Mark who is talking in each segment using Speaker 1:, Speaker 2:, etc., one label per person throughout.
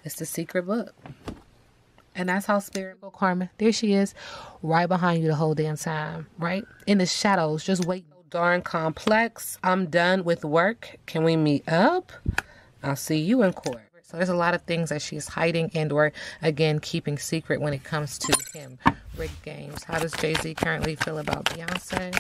Speaker 1: It's the secret book. And that's how Spirit will karma. There she is, right behind you the whole damn time, right? In the shadows, just wait. Darn complex. I'm done with work. Can we meet up? I'll see you in court. So there's a lot of things that she's hiding and or, again, keeping secret when it comes to him. Rigged games. How does Jay-Z currently feel about Beyonce?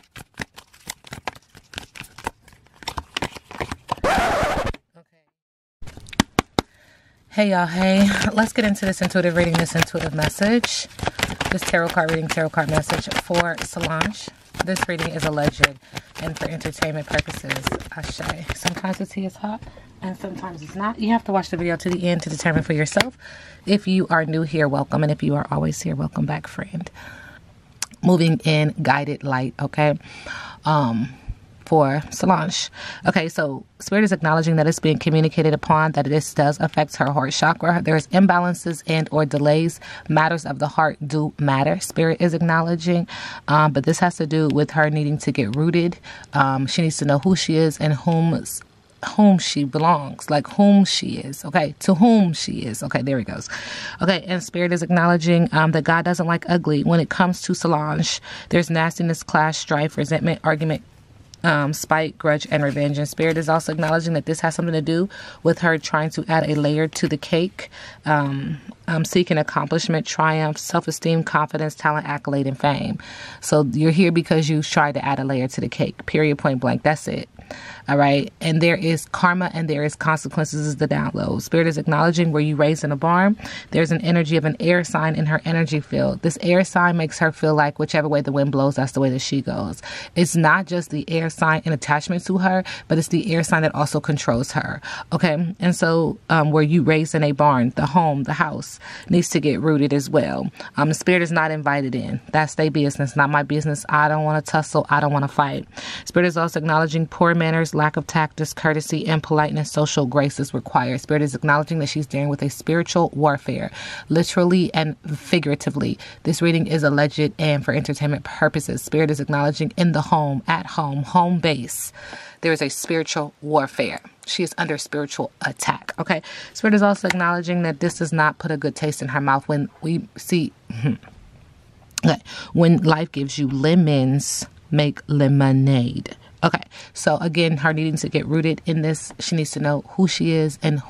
Speaker 1: Hey y'all, hey, let's get into this intuitive reading, this intuitive message, this tarot card reading, tarot card message for Solange. This reading is alleged and for entertainment purposes. Ashe. Sometimes the tea is hot and sometimes it's not. You have to watch the video to the end to determine for yourself. If you are new here, welcome. And if you are always here, welcome back, friend. Moving in guided light, okay? For Solange. Okay, so Spirit is acknowledging that it's being communicated upon, that this does affect her heart chakra. There's imbalances and or delays. Matters of the heart do matter. Spirit is acknowledging, but this has to do with her needing to get rooted. She needs to know who she is and whom she belongs, like whom she is, okay, to whom she is, okay, there he goes. Okay, and Spirit is acknowledging that God doesn't like ugly. When it comes to Solange, there's nastiness, clash, strife, resentment, argument, spite, grudge, and revenge. And Spirit is also acknowledging that this has something to do with her trying to add a layer to the cake, seeking accomplishment, triumph, self-esteem, confidence, talent, accolade, and fame. So you're here because you tried to add a layer to the cake, period, point blank. That's it. All right. And there is karma and there is consequences is the download. Spirit is acknowledging where you raised in a barn. There's an energy of an air sign in her energy field. This air sign makes her feel like whichever way the wind blows, that's the way that she goes. It's not just the air sign in attachment to her, but it's the air sign that also controls her. Okay. And so where you raised in a barn, the home, the house needs to get rooted as well. The Spirit is not invited in. That's their business, not my business. I don't want to tussle. I don't want to fight. Spirit is also acknowledging poor manners, lack of tact, discourtesy, and politeness, social grace is required. Spirit is acknowledging that she's dealing with a spiritual warfare, literally and figuratively. This reading is alleged and for entertainment purposes. Spirit is acknowledging in the home, at home, home base, there is a spiritual warfare. She is under spiritual attack. Okay. Spirit is also acknowledging that this does not put a good taste in her mouth when we see, okay, when life gives you lemons, make lemonade. Okay, so again, her needing to get rooted in this, she needs to know who she is and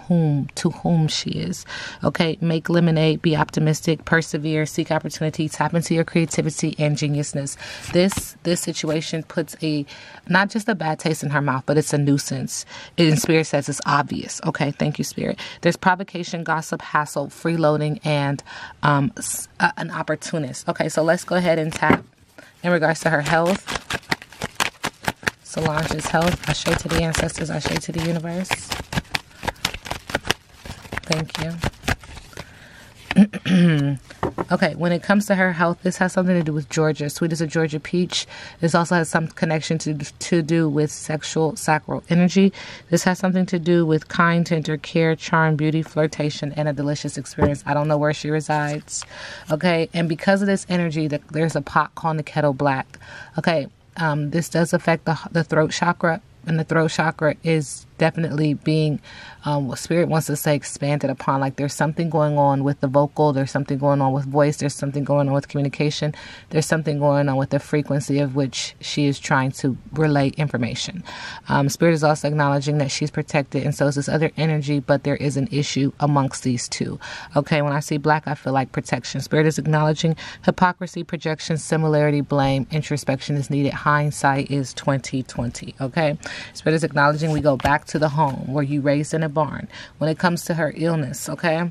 Speaker 1: to whom she is. Okay, make lemonade, be optimistic, persevere, seek opportunity, tap into your creativity and geniusness. This situation puts not just a bad taste in her mouth, but it's a nuisance. And Spirit says it's obvious. Okay, thank you, Spirit. There's provocation, gossip, hassle, freeloading, and an opportunist. Okay, so let's go ahead and tap in regards to her health. Solange's health. Ashe to the ancestors. Ashe to the universe. Thank you. Okay, when it comes to her health, this has something to do with Georgia. Sweet as a Georgia peach. This also has some connection to do with sexual sacral energy. This has something to do with kind, tender care, charm, beauty, flirtation, and a delicious experience. I don't know where she resides. Okay, and because of this energy, there's a pot calling the kettle black. Okay. This does affect the throat chakra, and the throat chakra is definitely being, what Spirit wants to say, expanded upon. Like there's something going on with the vocal, there's something going on with voice, there's something going on with communication, there's something going on with the frequency of which she is trying to relay information. Spirit is also acknowledging that she's protected, and so is this other energy, but there is an issue amongst these two. Okay, when I see black, I feel like protection. Spirit is acknowledging hypocrisy, projection, similarity, blame, introspection is needed. Hindsight is 2020. Okay, Spirit is acknowledging we go back to the home where you raised in a barn. When it comes to her illness, okay,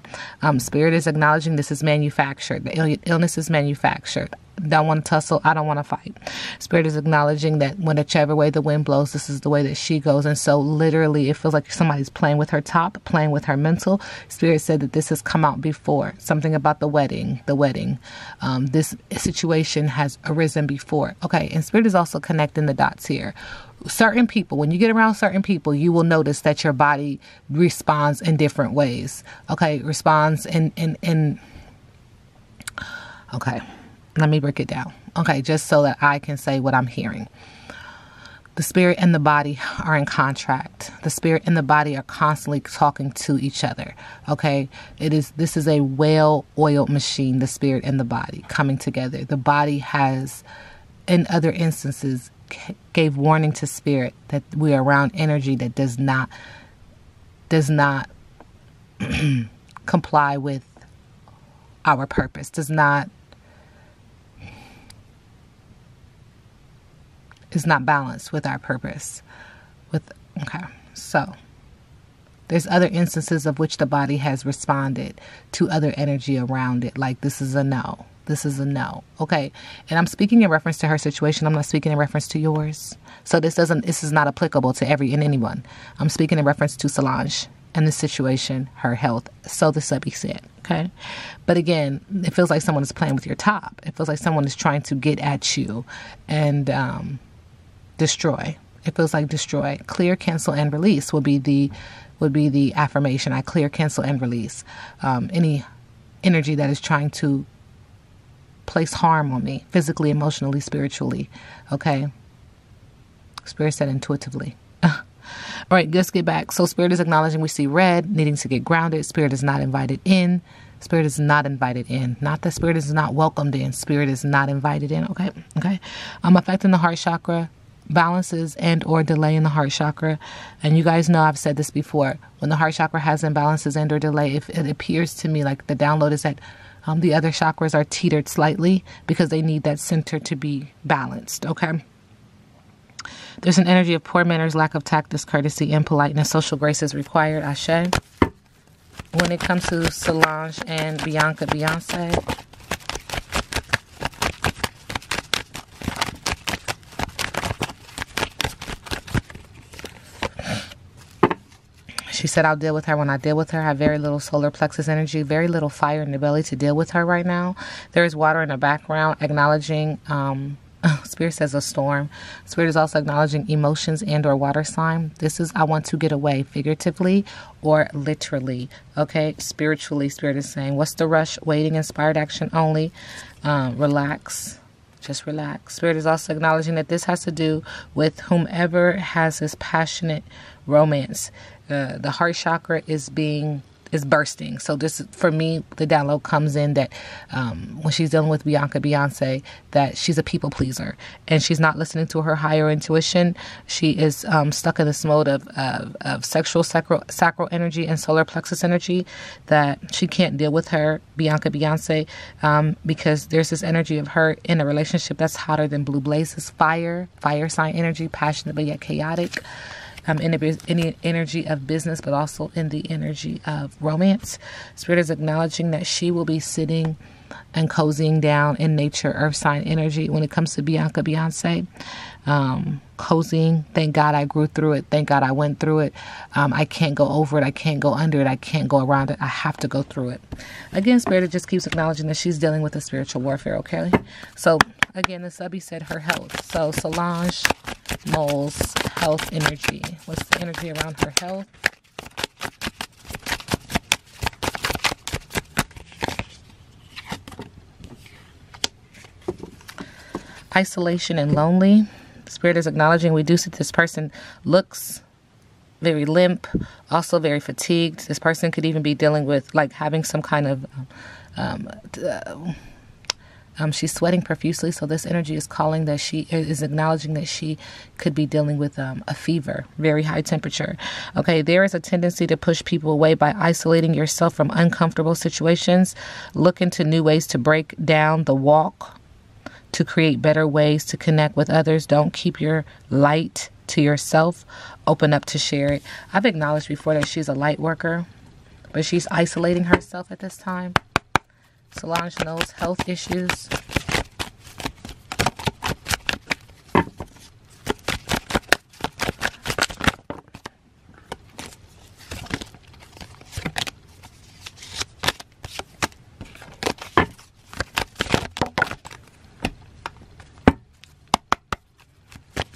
Speaker 1: Spirit is acknowledging this is manufactured. The illness is manufactured. Don't want to tussle. I don't want to fight. Spirit is acknowledging that whichever way the wind blows, this is the way that she goes. And so literally it feels like somebody's playing with her top, playing with her mental. Spirit said that this has come out before. Something about the wedding. This situation has arisen before. Okay. And Spirit is also connecting the dots here. Certain people, when you get around certain people, you will notice that your body responds in different ways. Okay. Responds in okay. Let me break it down. Okay, just so that I can say what I'm hearing. The spirit and the body are in contract. The spirit and the body are constantly talking to each other. Okay, this is a well-oiled machine. The spirit and the body coming together. The body has, in other instances, gave warning to spirit that we are around energy that does not comply with our purpose. Is not balanced with our purpose. Okay, so there's other instances of which the body has responded to other energy around it. Like, this is a no. This is a no. Okay. And I'm speaking in reference to her situation. I'm not speaking in reference to yours. So this is not applicable to anyone. I'm speaking in reference to Solange and the situation, her health. So the subby said. Okay. But again, it feels like someone is playing with your top. It feels like someone is trying to get at you and, destroy. It feels like destroy. Clear, cancel, and release would be the affirmation. I clear, cancel, and release any energy that is trying to place harm on me, physically, emotionally, spiritually. Okay. Spirit said intuitively. All right, let's get back. So spirit is acknowledging we see red, needing to get grounded. Spirit is not invited in. Spirit is not invited in. Not that spirit is not welcomed in. Spirit is not invited in. Okay. Okay. Affecting the heart chakra. Balances and or delay in the heart chakra. And you guys know I've said this before. When the heart chakra has imbalances and or delay, if it appears to me like the download is that the other chakras are teetered slightly because they need that center to be balanced. Okay. There's an energy of poor manners, lack of tact, discourtesy, impoliteness. Social grace is required. Ashe. When it comes to Solange and Beyonce. She said, I'll deal with her when I deal with her. I have very little solar plexus energy, very little fire in the belly to deal with her right now. There is water in the background acknowledging, Spirit says a storm. Spirit is also acknowledging emotions and or water sign. This is, I want to get away, figuratively or literally. Okay, spiritually, Spirit is saying, what's the rush? Waiting, inspired action only. Relax. Just relax. Spirit is also acknowledging that this has to do with whomever has this passionate romance. The heart chakra is bursting. So this, for me, the download comes in that when she's dealing with Beyonce, that she's a people pleaser and she's not listening to her higher intuition. She is stuck in this mode of sexual sacral energy and solar plexus energy, that she can't deal with her Beyonce because there's this energy of her in a relationship that's hotter than blue blazes, fire sign energy, passionate but yet chaotic. In the energy of business, but also in the energy of romance. Spirit is acknowledging that she will be sitting and cozying down in nature, earth sign energy when it comes to Beyonce. Cozying, thank God I grew through it. Thank God I went through it. I can't go over it. I can't go under it. I can't go around it. I have to go through it. Again, Spirit just keeps acknowledging that she's dealing with a spiritual warfare, okay? So, again, the subby said her health. So, Solange Knowles' health energy. What's the energy around her health? Isolation and lonely. Spirit is acknowledging we do see this person looks very limp, also very fatigued. This person could even be dealing with like having some kind of she's sweating profusely, so this energy is calling that she is acknowledging that she could be dealing with a fever, very high temperature. Okay, there is a tendency to push people away by isolating yourself from uncomfortable situations. Look into new ways to break down the walk, to create better ways to connect with others. Don't keep your light to yourself. Open up to share it. I've acknowledged before that she's a light worker, but she's isolating herself at this time. Solange knows health issues.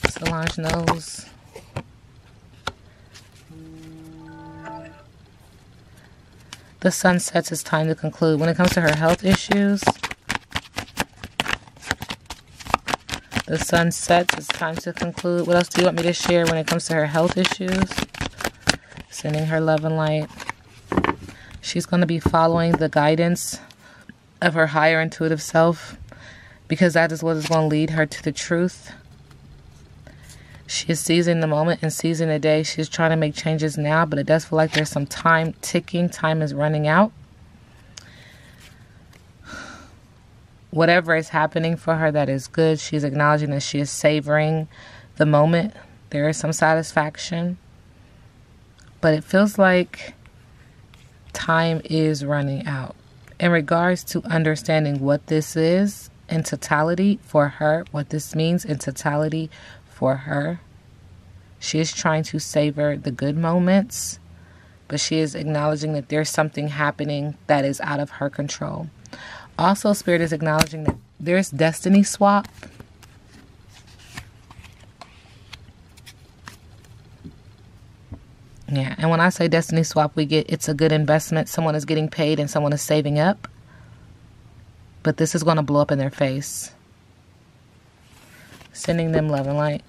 Speaker 1: Solange knows. The sun sets, it's time to conclude. When it comes to her health issues, The sun sets. It's time to conclude. What else do you want me to share when it comes to her health issues? Sending her love and light. She's going to be following the guidance of her higher intuitive self, because that is what is going to lead her to the truth. She is seizing the moment and seizing the day. She's trying to make changes now, but it does feel like there's some time ticking. Time is running out. Whatever is happening for her that is good, she's acknowledging that she is savoring the moment. There is some satisfaction, but it feels like time is running out. In regards to understanding what this is in totality for her, what this means in totality for her, she is trying to savor the good moments, but she is acknowledging that there's something happening that is out of her control. Also, Spirit is acknowledging that there's destiny swap. Yeah, and when I say destiny swap, we get it's a good investment. Someone is getting paid and someone is saving up. But this is going to blow up in their face. Sending them love and light.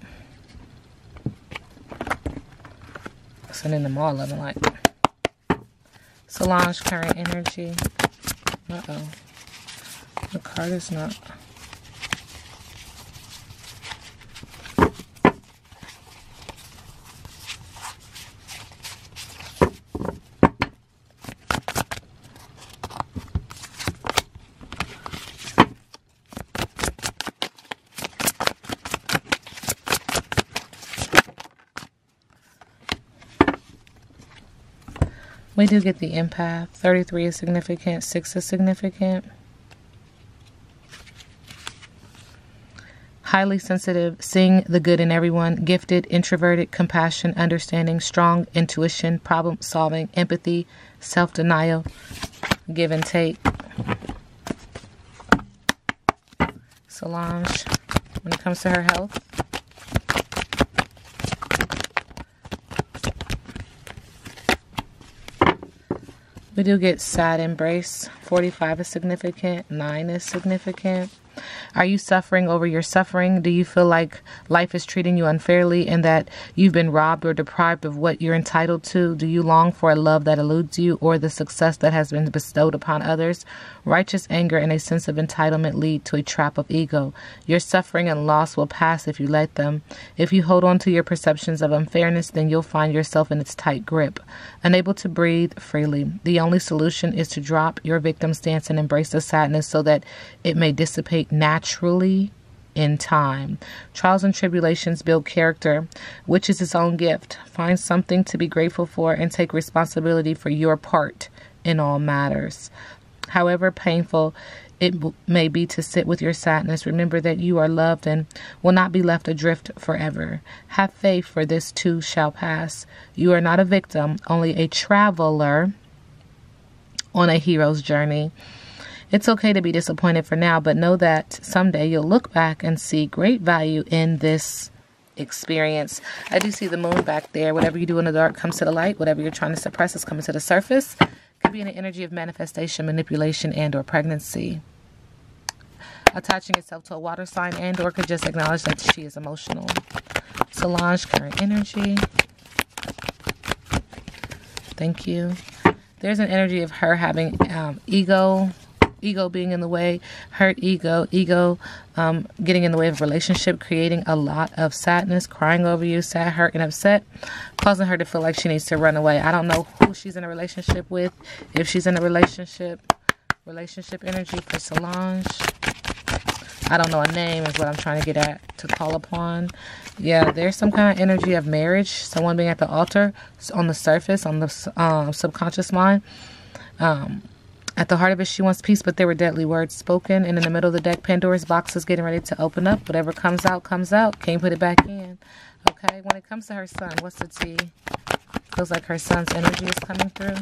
Speaker 1: Sending them all love and light. Solange, current energy. Uh-oh. The card is not... We do get the empath. 33 is significant. 6 is significant. Highly sensitive, seeing the good in everyone. Gifted, introverted, compassion, understanding, strong, intuition, problem solving, empathy, self-denial, give and take. Solange, when it comes to her health. We do get sad embrace. 45 is significant. 9 is significant. Are you suffering over your suffering? Do you feel like life is treating you unfairly and that you've been robbed or deprived of what you're entitled to? Do you long for a love that eludes you or the success that has been bestowed upon others? Righteous anger and a sense of entitlement lead to a trap of ego. Your suffering and loss will pass if you let them. If you hold on to your perceptions of unfairness, then you'll find yourself in its tight grip, unable to breathe freely. The only solution is to drop your victim stance and embrace the sadness so that it may dissipate naturally in time. Trials and tribulations build character, which is its own gift. Find something to be grateful for and take responsibility for your part in all matters. However painful it may be to sit with your sadness, remember that you are loved and will not be left adrift forever. Have faith, for this too shall pass. You are not a victim, only a traveler on a hero's journey. It's okay to be disappointed for now, but know that someday you'll look back and see great value in this experience. I do see the moon back there. Whatever you do in the dark comes to the light. Whatever you're trying to suppress is coming to the surface. Could be in an energy of manifestation, manipulation, and or pregnancy. Attaching itself to a water sign and or could just acknowledge that she is emotional. Solange, current energy. Thank you. There's an energy of her having ego being in the way, hurt ego getting in the way of a relationship, creating a lot of sadness, crying over you, sad, hurt, and upset, causing her to feel like she needs to run away. I don't know who she's in a relationship with, if she's in a relationship energy for Solange. I don't know a name is what I'm trying to get at, to call upon. Yeah, there's some kind of energy of marriage, someone being at the altar, on the surface, on the subconscious mind. At the heart of it, she wants peace, but there were deadly words spoken. And in the middle of the deck, Pandora's box is getting ready to open up. Whatever comes out, comes out. Can't put it back in. Okay, when it comes to her son, what's the tea? Feels like her son's energy is coming through.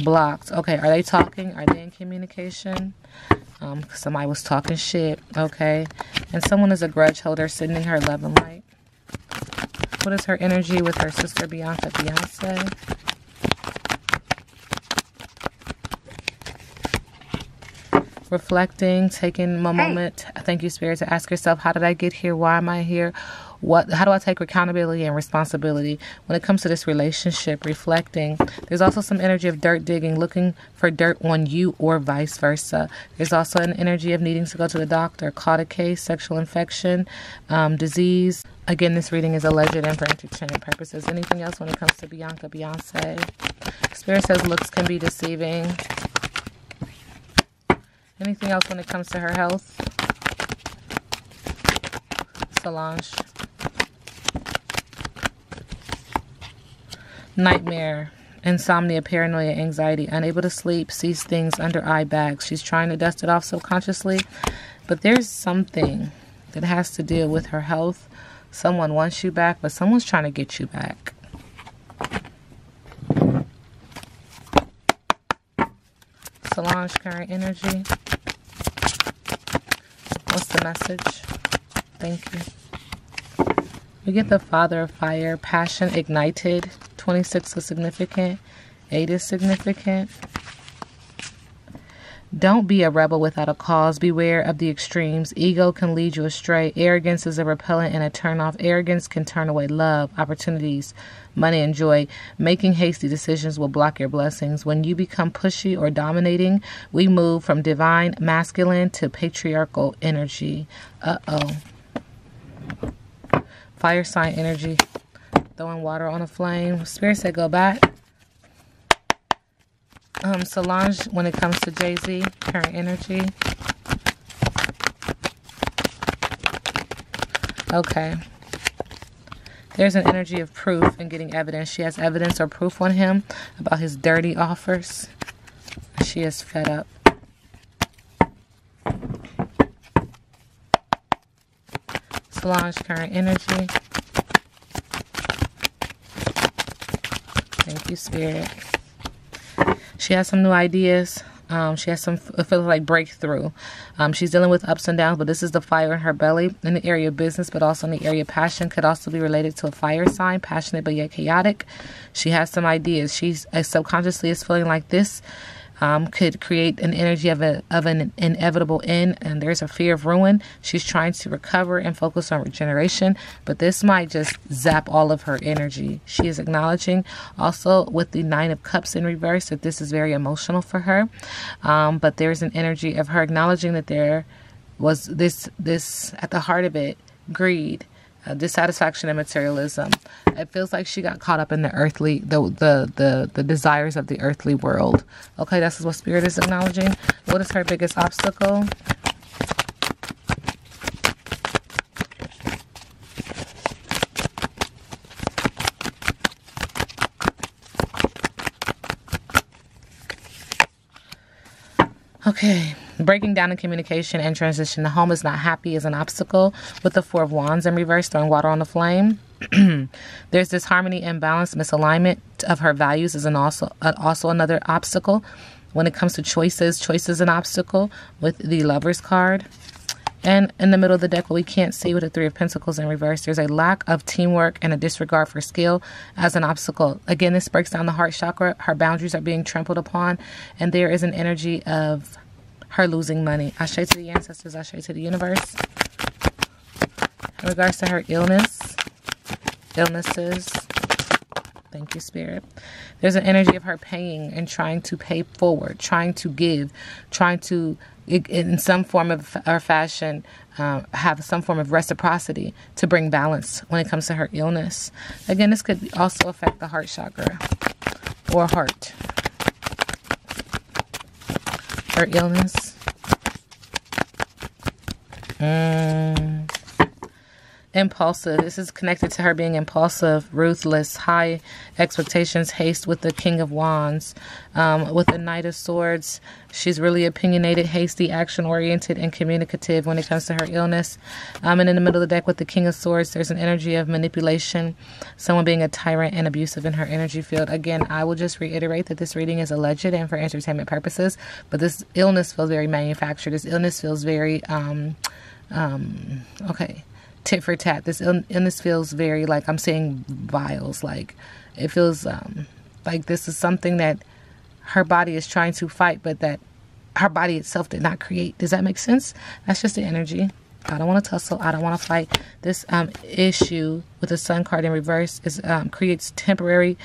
Speaker 1: Blocked. Okay, are they talking? Are they in communication? Somebody was talking shit. Okay, and someone is a grudge holder, sending her love and light. What is her energy with her sister Beyonce? reflecting, taking a moment. Thank you, Spirit, to ask yourself, how did I get here? Why am I here? How do I take accountability and responsibility when it comes to this relationship? Reflecting. There's also some energy of dirt digging, looking for dirt on you or vice versa. There's also an energy of needing to go to the doctor, caught a case, sexual infection, disease. Again, this reading is alleged and for entertainment purposes. Anything else when it comes to Beyonce? Spirit says looks can be deceiving. Anything else when it comes to her health? Solange. Nightmare, insomnia, paranoia, anxiety, unable to sleep, sees things under eye bags. She's trying to dust it off subconsciously, but there's something that has to deal with her health. Someone wants you back, but someone's trying to get you back. Solange, current energy. What's the message? Thank you. We get the Father of Fire, passion ignited. 26 is significant. 8 is significant. Don't be a rebel without a cause. Beware of the extremes. Ego can lead you astray. Arrogance is a repellent and a turnoff. Arrogance can turn away love, opportunities, money, and joy. Making hasty decisions will block your blessings. When you become pushy or dominating, we move from divine masculine to patriarchal energy. Fire sign energy. Throwing water on a flame. Spirit said go back. Solange, when it comes to Jay-Z, current energy. Okay. There's an energy of proof and getting evidence. She has evidence or proof on him about his dirty offers. She is fed up. Solange, current energy. Thank you, Spirit. She has some new ideas. She has some, it feels like breakthrough. She's dealing with ups and downs, but this is the fire in her belly in the area of business, but also in the area of passion. Could also be related to a fire sign, passionate but yet chaotic. She has some ideas. She's subconsciously is feeling like this could create an energy of an inevitable end, and there's a fear of ruin. She's trying to recover and focus on regeneration, but this might just zap all of her energy. She is acknowledging also with the 9 of Cups in reverse that this is very emotional for her, but there's an energy of her acknowledging that there was this at the heart of it, greed, dissatisfaction, and materialism. It feels like she got caught up in the earthly, the desires of the earthly world. Okay, that's what Spirit is acknowledging. What is her biggest obstacle? Okay, breaking down in communication and transition. The home is not happy is an obstacle with the 4 of Wands in reverse, throwing water on the flame. There's disharmony, imbalance, misalignment of her values is also another obstacle. When it comes to choices, choice is an obstacle with the Lover's card. And in the middle of the deck, what we can't see with the 3 of Pentacles in reverse, there's a lack of teamwork and a disregard for skill as an obstacle. Again, this breaks down the heart chakra. Her boundaries are being trampled upon, and there is an energy of her losing money. Ashe to the ancestors, ashe to the universe. In regards to her illnesses, thank you, Spirit. There's an energy of her paying and trying to pay forward, trying to give, trying to, in some form of or fashion, have some form of reciprocity to bring balance when it comes to her illness. Again, this could also affect the heart chakra or heart. Her illness. Impulsive. This is connected to her being impulsive, ruthless, high expectations, haste with the King of Wands. With the Knight of Swords, she's really opinionated, hasty, action-oriented, and communicative when it comes to her illness. And in the middle of the deck with the King of Swords, there's an energy of manipulation, someone being a tyrant and abusive in her energy field. Again, I will just reiterate that this reading is alleged and for entertainment purposes, but this illness feels very manufactured. This illness feels very, okay, tit for tat. This illness feels very like I'm saying vials. Like it feels like this is something that her body is trying to fight, but that her body itself did not create. Does that make sense? That's just the energy. I don't want to tussle. I don't want to fight. This issue with the Sun card in reverse is creates temporary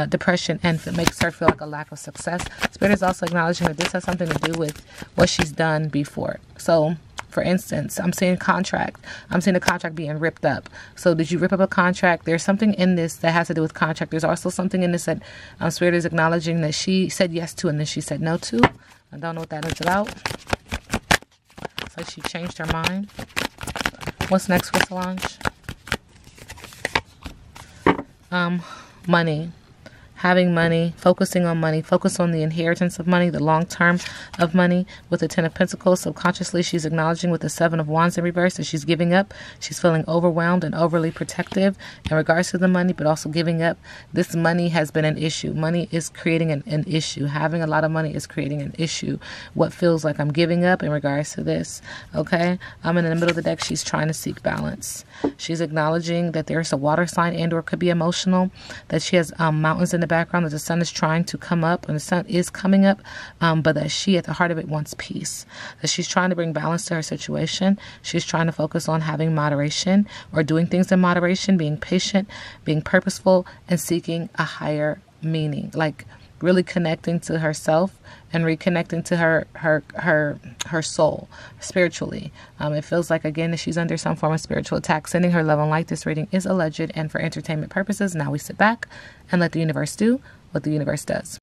Speaker 1: depression and makes her feel like a lack of success. Spirit is also acknowledging that this has something to do with what she's done before. So, for instance, I'm seeing contract. I'm seeing a contract being ripped up. So did you rip up a contract? There's something in this that has to do with contract. There's also something in this that Spirit is acknowledging that she said yes to and then she said no to. I don't know what that is about. So she changed her mind. What's next for Solange? Money. Having money, focusing on money, focus on the inheritance of money, the long term of money. With the Ten of Pentacles, subconsciously she's acknowledging with the Seven of Wands in reverse that she's giving up. She's feeling overwhelmed and overly protective in regards to the money, but also giving up. This money has been an issue. Money is creating an issue. Having a lot of money is creating an issue. What feels like I'm giving up in regards to this, okay? I'm in the middle of the deck. She's trying to seek balance. She's acknowledging that there's a water sign and or could be emotional, that she has mountains in the background, that the sun is trying to come up and the sun is coming up, but that she at the heart of it wants peace, that she's trying to bring balance to her situation. She's trying to focus on having moderation or doing things in moderation, being patient, being purposeful, and seeking a higher meaning, like really connecting to herself and reconnecting to her soul spiritually. It feels like, again, that she's under some form of spiritual attack. Sending her love and light. This reading is alleged and for entertainment purposes. Now we sit back and let the universe do what the universe does.